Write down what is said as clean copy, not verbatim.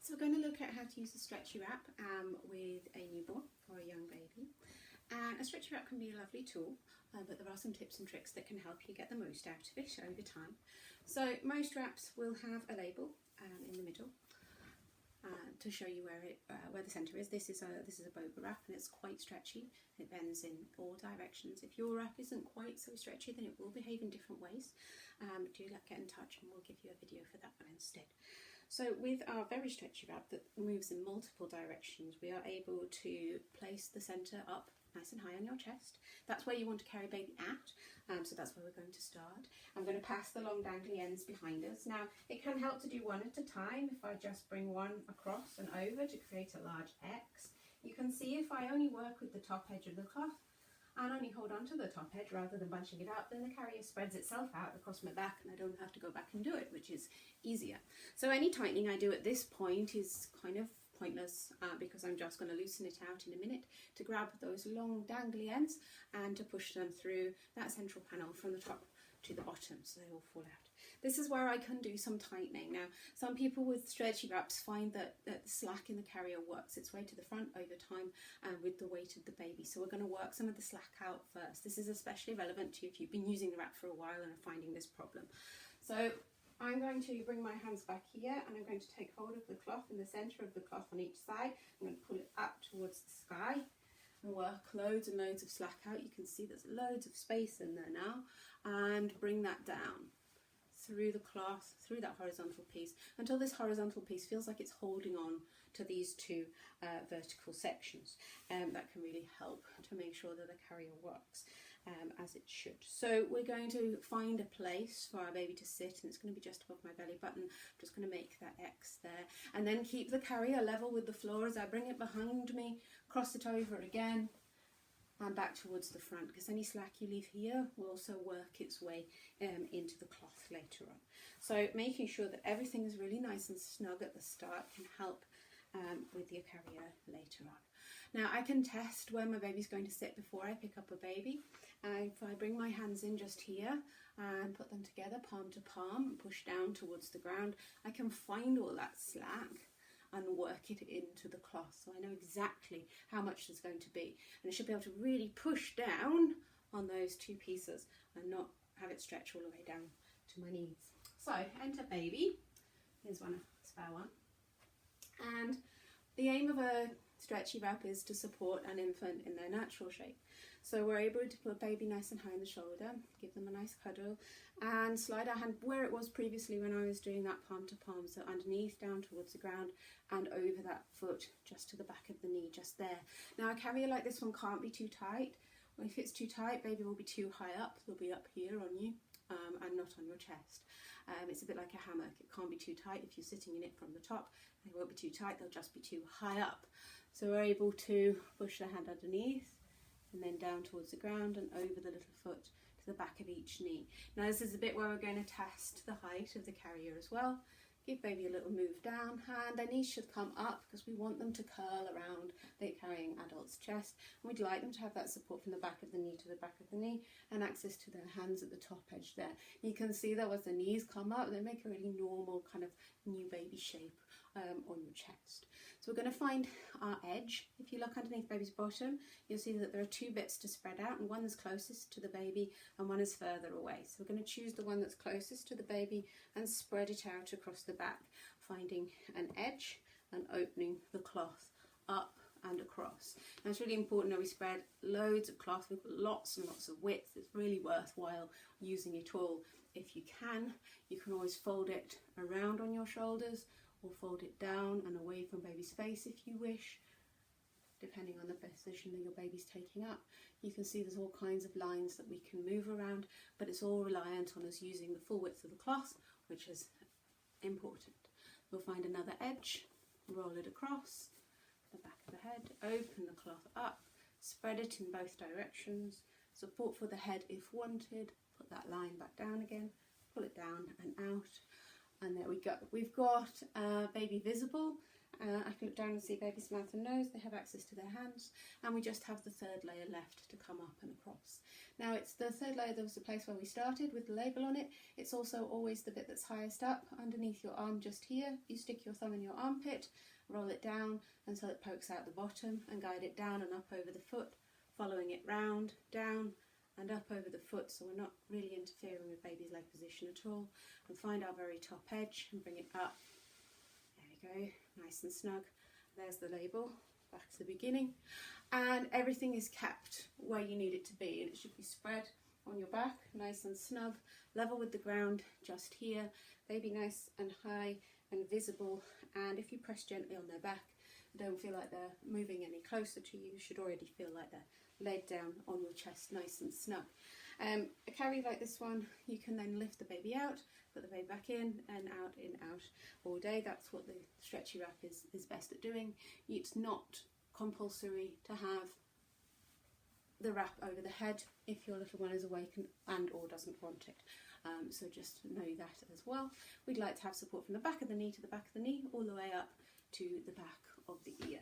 So we're going to look at how to use a stretchy wrap with a newborn or a young baby. And a stretchy wrap can be a lovely tool, but there are some tips and tricks that can help you get the most out of it over time. So most wraps will have a label in the middle to show you where the centre is. This is a Boba Wrap, and it's quite stretchy. It bends in all directions. If your wrap isn't quite so stretchy, then it will behave in different ways. Do get in touch and we'll give you a video for that one instead. So with our very stretchy wrap that moves in multiple directions, we are able to place the centre up nice and high on your chest. That's where you want to carry baby at, so that's where we're going to start. I'm going to pass the long dangly ends behind us. Now it can help to do one at a time. If I just bring one across and over to create a large X, you can see if I only work with the top edge of the cloth and only hold on to the top edge rather than bunching it up, then the carrier spreads itself out across my back and I don't have to go back and do it, which is easier. So any tightening I do at this point is kind of pointless because I'm just going to loosen it out in a minute to grab those long dangly ends and to push them through that central panel from the top to the bottom so they all fall out. This is where I can do some tightening. Now some people with stretchy wraps find that the slack in the carrier works its way to the front over time with the weight of the baby, so we're going to work some of the slack out first. This is especially relevant to you if you've been using the wrap for a while and are finding this problem. So I'm going to bring my hands back here and I'm going to take hold of the cloth in the centre of the cloth on each side. I'm going to pull it up towards the sky and work loads and loads of slack out. You can see there's loads of space in there now, and bring that down through the cloth, through that horizontal piece, until this horizontal piece feels like it's holding on to these two vertical sections. That can really help to make sure that the carrier works as it should. So we're going to find a place for our baby to sit, and it's going to be just above my belly button. I'm just going to make that X there, and then keep the carrier level with the floor as I bring it behind me, cross it over again, and back towards the front, because any slack you leave here will also work its way into the cloth later on. So making sure that everything is really nice and snug at the start can help with your carrier later on. Now I can test where my baby's going to sit before I pick up a baby. If I bring my hands in just here and put them together palm to palm and push down towards the ground, I can find all that slack and work it into the cloth, so I know exactly how much there's going to be, and I should be able to really push down on those two pieces and not have it stretch all the way down to my knees. So enter baby. Here's one, a spare one. And the aim of a stretchy wrap is to support an infant in their natural shape. So we're able to put baby nice and high on the shoulder, give them a nice cuddle, and slide our hand where it was previously when I was doing that palm to palm, so underneath, down towards the ground, and over that foot, just to the back of the knee, just there. Now a carrier like this one can't be too tight. Well, if it's too tight, baby will be too high up. They'll be up here on you and not on your chest. It's a bit like a hammock. It can't be too tight. If you're sitting in it from the top, they won't be too tight, they'll just be too high up. So we're able to push the hand underneath and then down towards the ground and over the little foot to the back of each knee. Now this is a bit where we're going to test the height of the carrier as well. Give baby a little move down, and their knees should come up because we want them to curl around the carrying adult's chest, and we'd like them to have that support from the back of the knee to the back of the knee and access to their hands at the top edge there. You can see that as the knees come up, they make a really normal kind of new baby shape on your chest. So we're going to find our edge. If you look underneath baby's bottom, you'll see that there are two bits to spread out, and one is closest to the baby and one is further away. So we're going to choose the one that's closest to the baby and spread it out across the back, finding an edge and opening the cloth up and across. Now it's really important that we spread loads of cloth. We've got lots and lots of width. It's really worthwhile using it all. If you can always fold it around on your shoulders or fold it down and away from baby's face if you wish, depending on the position that your baby's taking up. You can see there's all kinds of lines that we can move around, but it's all reliant on us using the full width of the cloth, which is important. We'll find another edge, roll it across the back of the head, open the cloth up, spread it in both directions, support for the head if wanted, put that line back down again, pull it down and out, and there we go. We've got baby visible I can look down and see baby's mouth and nose. They have access to their hands, and we just have the third layer left to come up and across. Now it's the third layer that was the place where we started with the label on it. It's also always the bit that's highest up underneath your arm, just here. You stick your thumb in your armpit, roll it down until it pokes out the bottom, and guide it down and up over the foot, following it round, down and up over the foot, so we're not really interfering with baby's leg position at all. And find our very top edge and bring it up. There we go, nice and snug. There's the label, back to the beginning. And everything is kept where you need it to be, and it should be spread on your back, nice and snug, level with the ground, just here. Baby nice and high and visible, and if you press gently on their back, don't feel like they're moving any closer to you. You should already feel like they're laid down on your chest, nice and snug. A carry like this one, you can then lift the baby out, put the baby back in, out all day. That's what the stretchy wrap is best at doing. It's not compulsory to have the wrap over the head if your little one is awake and or doesn't want it. So just know that as well. We'd like to have support from the back of the knee to the back of the knee, all the way up to the back of the ear.